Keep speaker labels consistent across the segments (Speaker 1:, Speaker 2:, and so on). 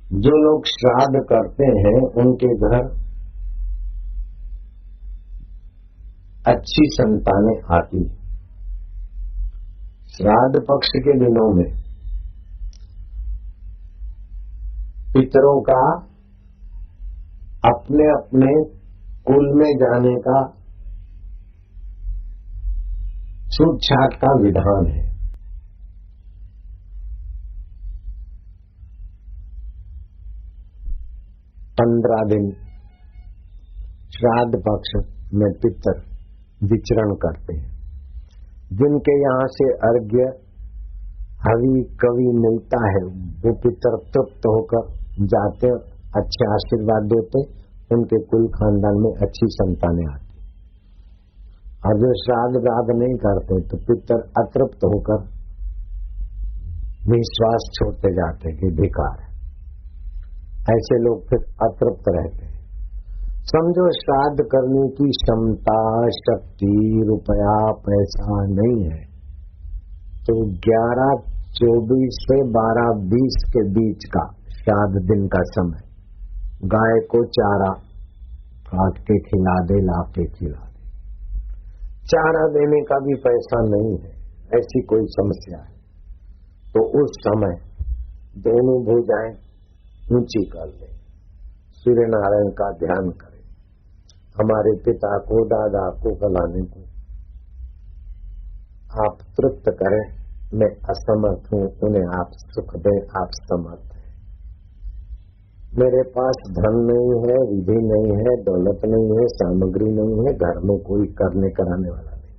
Speaker 1: जो लोग श्राद्ध करते हैं उनके घर अच्छी संतानें आती। श्राद्ध पक्ष के दिनों में पितरों का अपने अपने कुल में जाने का छूट-छाट का विधान है। पंद्रह दिन श्राद्ध पक्ष में पितर विचरण करते हैं। जिनके यहाँ से अर्घ्य हवि कवि मिलता है वो पितर तृप्त होकर जाते, अच्छे आशीर्वाद देते, उनके कुल खानदान में अच्छी संतानें आती। और जो श्राद्ध व्राद्ध नहीं करते तो पितर अतृप्त होकर विश्वास छोड़ते जाते कि बेकार है। ऐसे लोग फिर अतृप्त रहते हैं। समझो श्राद्ध करने की क्षमता, शक्ति, रुपया, पैसा नहीं है तो 11-24 से 12-20 के बीच का श्राद्ध दिन का समय गाय को चारा काट के खिला दे, ला के खिला दे। चारा देने का भी पैसा नहीं है, ऐसी कोई समस्या है तो उस समय दोनों भुजाएं ऊंची कर ले, सूर्य नारायण का ध्यान करें। हमारे पिता को, दादा को, फलाने को आप तृप्त करें, मैं असमर्थ हूं, उन्हें आप सुख दें, आप समर्थ हैं। मेरे पास धन नहीं है, विधि नहीं है, दौलत नहीं है, सामग्री नहीं है, घर में कोई करने कराने वाला नहीं,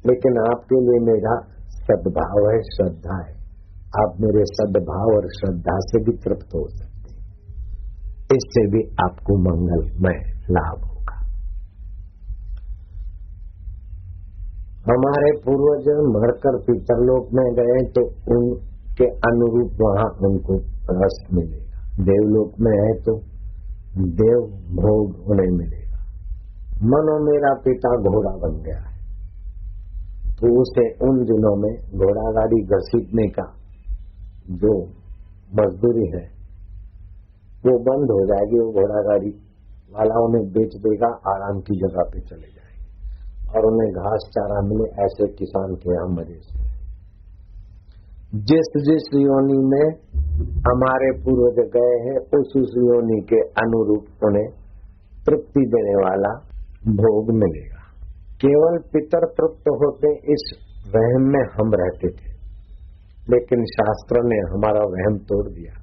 Speaker 1: लेकिन आपके लिए मेरा सद्भाव है, श्रद्धा है। आप मेरे सद्भाव और श्रद्धा से भी तृप्त हो सकते हैं, इससे भी आपको मंगलमय लाभ होगा। हमारे पूर्वज मरकर पितरलोक में गए तो उनके अनुरूप वहां उनको रस मिलेगा। देवलोक में है तो देव भोग उन्हें मिलेगा। मनो मेरा पिता घोड़ा बन गया है तो उसे उन दिनों में घोड़ा गाड़ी घसीटने का जो मजदूरी है वो बंद हो जाएगी। वो घोड़ा गाड़ी वाला उन्हें बेच देगा, आराम की जगह पे चले जाएंगे और उन्हें घास चारा मिले, ऐसे किसान के यहाँ मजे से। जिस जिस योनि में हमारे पूर्वज गए हैं उस योनि के अनुरूप उन्हें तृप्ति देने वाला भोग मिलेगा। केवल पितर तृप्त होते इस वहम में हम रहते थे, लेकिन शास्त्र ने हमारा वहम तोड़ दिया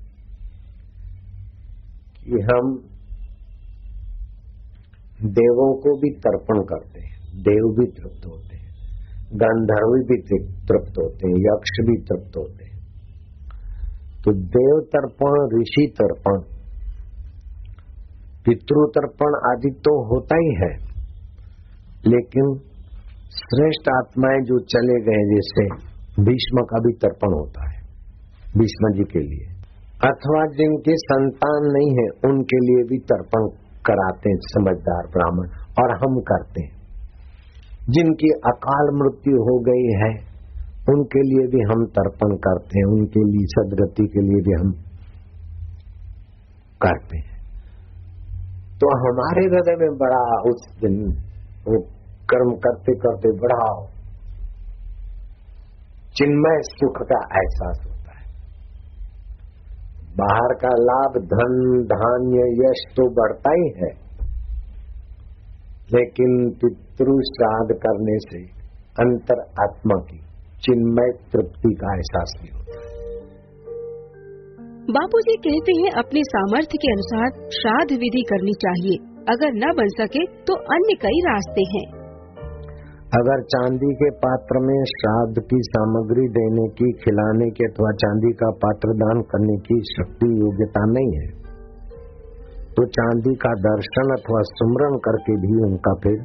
Speaker 1: कि हम देवों को भी तर्पण करते हैं, देव भी तृप्त होते हैं, गंधर्व भी तृप्त होते हैं, यक्ष भी तृप्त होते हैं। तो देव तर्पण, ऋषि तर्पण, पितृ तर्पण आदि तो होता ही है, लेकिन श्रेष्ठ आत्माएं जो चले गए, जैसे भीष्म का भी तर्पण होता है, भीष्म जी के लिए, अथवा जिनकी संतान नहीं है उनके लिए भी तर्पण कराते हैं समझदार ब्राह्मण, और हम करते हैं। जिनकी अकाल मृत्यु हो गई है उनके लिए भी हम तर्पण करते हैं, उनके लिए सदगति के लिए भी हम करते हैं। तो हमारे हृदय में बड़ा उस दिन वो कर्म करते करते बड़ा चिन्मय सुख का एहसास होता है। बाहर का लाभ, धन, धान्य, यश तो बढ़ता ही है, लेकिन पितृ श्राद्ध करने से अंतर आत्मा की चिन्मय तृप्ति का एहसास भी होता है।
Speaker 2: बापूजी कहते हैं अपने सामर्थ्य के अनुसार श्राद्ध विधि करनी चाहिए, अगर न बन सके तो अन्य कई रास्ते हैं।
Speaker 1: अगर चांदी के पात्र में श्राद्ध की सामग्री देने की, खिलाने की अथवा चांदी का पात्र दान करने की शक्ति योग्यता नहीं है तो चांदी का दर्शन अथवा सुमरन करके भी उनका फिर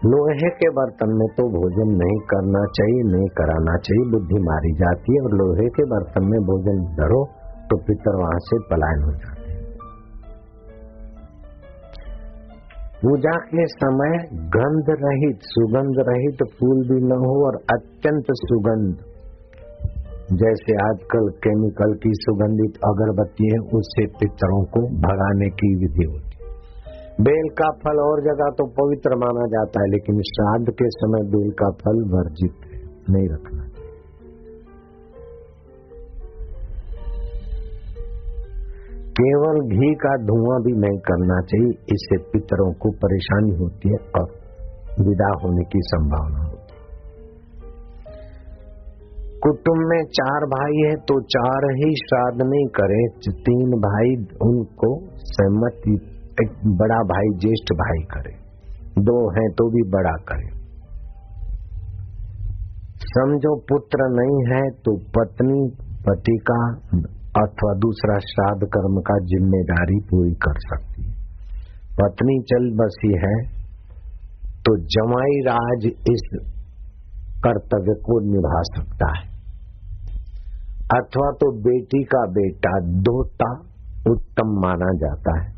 Speaker 1: लोहे के बर्तन में तो भोजन नहीं करना चाहिए, नहीं कराना चाहिए, बुद्धि मारी जाती है। और लोहे के बर्तन में भोजन धरो तो पितर वहां से पलायन हो जाते हैं। पूजा के समय गंध रहित, सुगंध रहित फूल भी न हो और अत्यंत सुगंध जैसे आजकल केमिकल की सुगंधित अगरबत्ती है, उससे पितरों को भगाने की विधि होती है। बेल का फल और जगह तो पवित्र माना जाता है, लेकिन श्राद्ध के समय बेल का फल वर्जित है, नहीं रखना। केवल घी का धुआं भी नहीं करना चाहिए, इससे पितरों को परेशानी होती है और विदा होने की संभावना होती है। कुटुंब में 4 भाई है तो 4 ही श्राद्ध नहीं करे, 3 भाई उनको सहमति, एक बड़ा भाई ज्येष्ठ भाई करे, 2 हैं तो भी बड़ा करे। समझो पुत्र नहीं है तो पत्नी पति का अथवा दूसरा श्राद्ध कर्म का जिम्मेदारी पूरी कर सकती है। पत्नी चल बसी है तो जमाई राज इस कर्तव्य को निभा सकता है, अथवा तो बेटी का बेटा दोता उत्तम माना जाता है।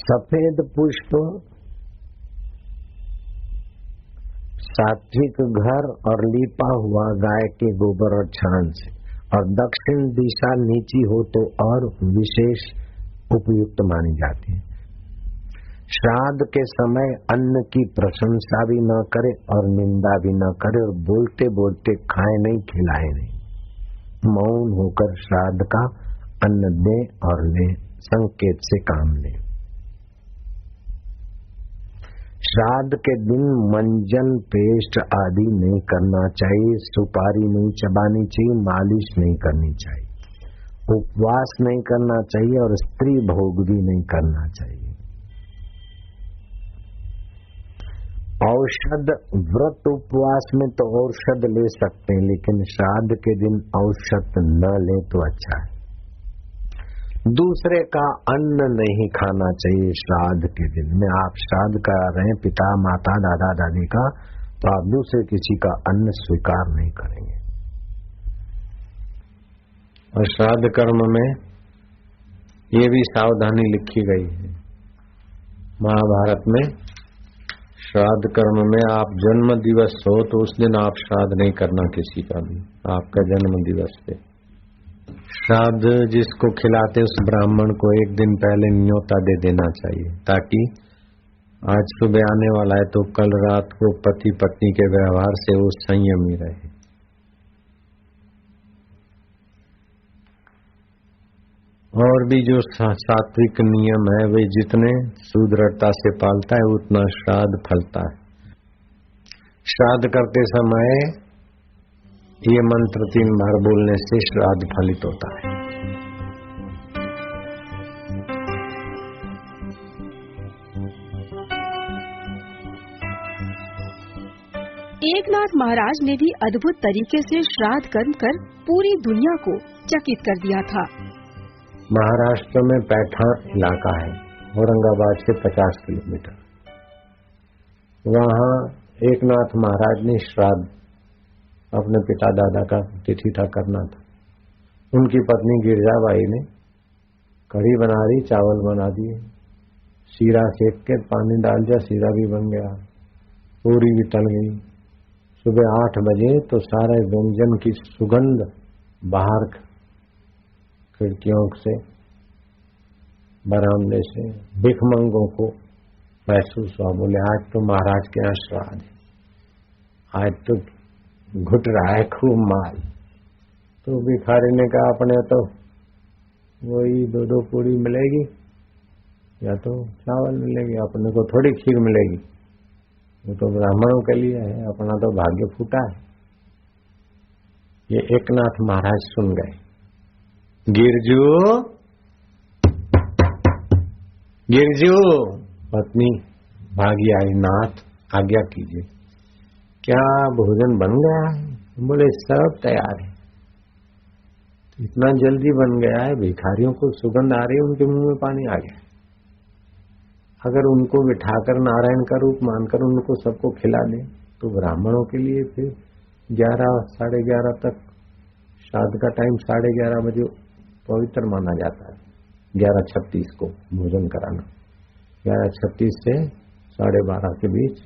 Speaker 1: सफेद पुष्प सात्विक घर और लीपा हुआ गाय के गोबर और छान से, और दक्षिण दिशा नीची हो तो और विशेष उपयुक्त मानी जाती है। श्राद्ध के समय अन्न की प्रशंसा भी न करे और निंदा भी न करे, और बोलते बोलते खाए नहीं खिलाए नहीं, मौन होकर श्राद्ध का अन्न दे और ले, संकेत से काम ले। श्राद्ध के दिन मंजन पेस्ट आदि नहीं करना चाहिए, सुपारी नहीं चबानी चाहिए, मालिश नहीं करनी चाहिए, उपवास नहीं करना चाहिए और स्त्री भोग भी नहीं करना चाहिए। औषध व्रत उपवास में तो औषध ले सकते हैं, लेकिन श्राद्ध के दिन औषध न ले तो अच्छा है। दूसरे का अन्न नहीं खाना चाहिए श्राद्ध के दिन में। आप श्राद्ध करा रहे हैं पिता माता दादा दादी का, तो आप दूसरे किसी का अन्न स्वीकार नहीं करेंगे। और श्राद्ध कर्म में ये भी सावधानी लिखी गई है महाभारत में। श्राद्ध कर्म में आप जन्म दिवस हो तो उस दिन आप श्राद्ध नहीं करना किसी का भी, आपका जन्म दिवस पे। श्राद्ध जिसको खिलाते उस ब्राह्मण को एक दिन पहले न्योता दे देना चाहिए, ताकि आज सुबह आने वाला है तो कल रात को पति पत्नी के व्यवहार से वो संयमी रहे। और भी जो सात्विक नियम है वे जितने सुदृढ़ता से पालता है उतना श्राद्ध फलता है। श्राद्ध करते समय ये मंत्र 3 बार बोलने से श्राद्ध फलित होता है।
Speaker 2: एकनाथ महाराज ने भी अद्भुत तरीके से श्राद्ध कर्म कर पूरी दुनिया को चकित कर दिया था।
Speaker 1: महाराष्ट्र में पैठान इलाका है, औरंगाबाद से 50 किलोमीटर। वहाँ एकनाथ महाराज ने श्राद्ध अपने पिता दादा का तिथि था करना था। उनकी पत्नी गिरजाबाई ने कढ़ी बना दी, चावल बना दिए, सीरा सेक के पानी डाल दिया, सीरा भी बन गया, पूरी भी तल गई। सुबह 8 बजे तो सारे व्यंजन की सुगंध बाहर खिड़कियों से, बरामदे से भिखमंगों को महसूस हुआ। बोले आज तो महाराज के यहाँ श्राद्ध है, आज तो घुट रहा है खूब माल। तो भिखारी ने कहा अपने तो वही 2-2 पूरी मिलेगी या तो चावल मिलेगी, अपने को थोड़ी खीर मिलेगी, वो तो ब्राह्मणों के लिए है, अपना तो भाग्य फूटा है। ये एकनाथ महाराज सुन गए। गिरजू पत्नी भागी आई, नाथ आज्ञा कीजिए, क्या भोजन बन गया है? बोले सब तैयार है। इतना जल्दी बन गया है, भिखारियों को सुगंध आ रही है, उनके मुंह में पानी आ गया। अगर उनको बिठाकर नारायण का रूप मानकर उनको सबको खिला दें तो ब्राह्मणों के लिए फिर 11 साढ़े 11 तक, श्राद्ध का टाइम 11:30 बजे पवित्र माना जाता है। 11:36 को भोजन कराना, 11:36 से 12:30 के बीच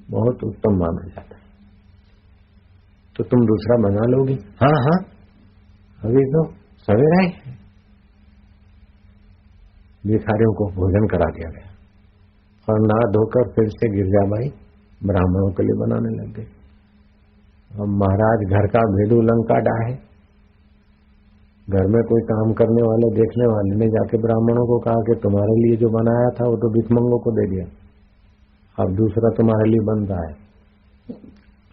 Speaker 1: बहुत उत्तम माना जाता है। तो तुम दूसरा बना लोगी? हाँ हाँ, अभी तो सवेरा ही है। भिखारियों को भोजन करा दिया गया और नहा धोकर फिर से गिरजाबाई ब्राह्मणों के लिए बनाने लग गए। अब महाराज घर का भेदू लंका डाहे। घर में कोई काम करने वाले देखने वाले ने जाके ब्राह्मणों को कहा कि तुम्हारे लिए जो बनाया था वो तो भिखमंगों को दे दिया, अब दूसरा तुम्हारे लिए बन रहा है।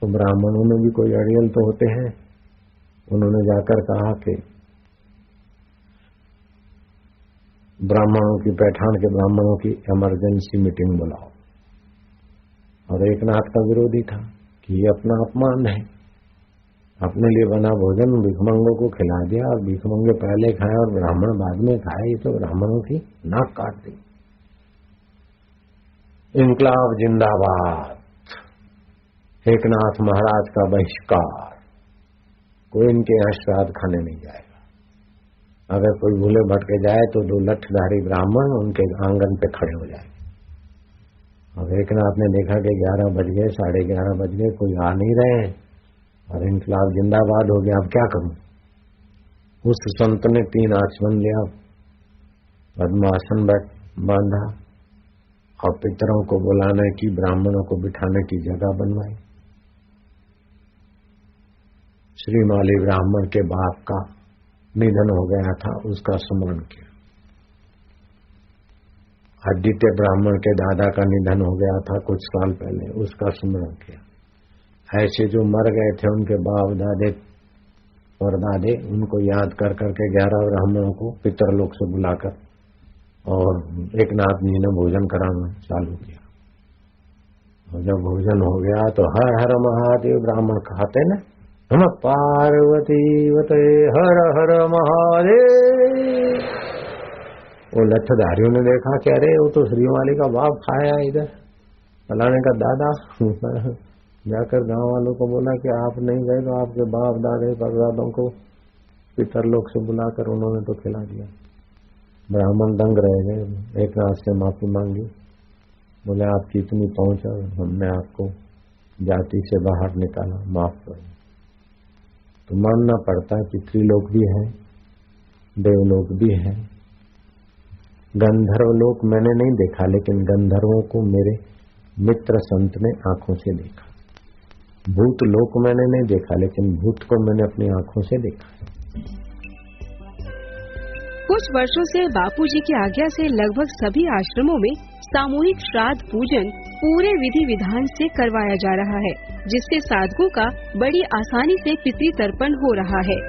Speaker 1: तो ब्राह्मणों में भी कोई अड़ियल तो होते हैं। उन्होंने जाकर कहा कि ब्राह्मणों की, पैठान के ब्राह्मणों की इमरजेंसी मीटिंग बुलाओ। और एक नाथ का विरोधी था कि ये अपना अपमान है, अपने लिए बना भोजन भिखमंगों को खिला दिया और भिखमंगे पहले खाए और ब्राह्मण बाद में खाए, ये तो ब्राह्मणों की नाक काट दी। इनकलाब जिंदाबाद, एकनाथ महाराज का बहिष्कार, कोई इनके यहाँ श्राद्ध खाने नहीं जाएगा। अगर कोई भूले भटके जाए तो 2 लठधारी ब्राह्मण उनके आंगन पे खड़े हो जाएंगे। अब एकनाथ ने देखा कि 11 बज गए, 11:30 बज गए, कोई आ नहीं रहे और इनकलाब जिंदाबाद हो गया। अब क्या करूं? उस संत ने 3 आचमन लिया, पद्मासन बांधा और पितरों को बुलाने की, ब्राह्मणों को बिठाने की जगह बनवाई। श्रीमाली ब्राह्मण के बाप का निधन हो गया था, उसका स्मरण किया। आदित्य ब्राह्मण के दादा का निधन हो गया था कुछ साल पहले, उसका स्मरण किया। ऐसे जो मर गए थे उनके बाप दादे और दादे, उनको याद कर करके 11 ब्राह्मणों को पितरलोक से बुलाकर और एकनाथ जी ने भोजन कराना चालू किया। और जब भोजन हो गया तो हर हर महादेव ब्राह्मण खाते न, हम पार्वती वते हर हर महादेव। वो लठधारियों ने देखा कि अरे वो तो श्रीमाली का बाप खाया इधर, फलाने का दादा। जाकर गांव वालों को बोला कि आप नहीं गए तो आपके बाप दादे परदादों को पितरलोक से बुलाकर उन्होंने तो खिला दिया। ब्राह्मण दंग रह गए, एक नाथ से माफी मांगी, बोले आपकी इतनी पहुंच है, हमने आपको जाति से बाहर निकाला, माफ करो। तो मानना पड़ता है पितृलोक भी है, देवलोक भी है। गंधर्व लोक मैंने नहीं देखा, लेकिन गंधर्वों को मेरे मित्र संत ने आंखों से देखा। भूत लोक मैंने नहीं देखा, लेकिन भूत को मैंने अपनी आंखों से देखा।
Speaker 2: कुछ वर्षों से बापूजी की आज्ञा से लगभग सभी आश्रमों में सामूहिक श्राद्ध पूजन पूरे विधि विधान से करवाया जा रहा है, जिससे साधकों का बड़ी आसानी से पितृ तर्पण हो रहा है।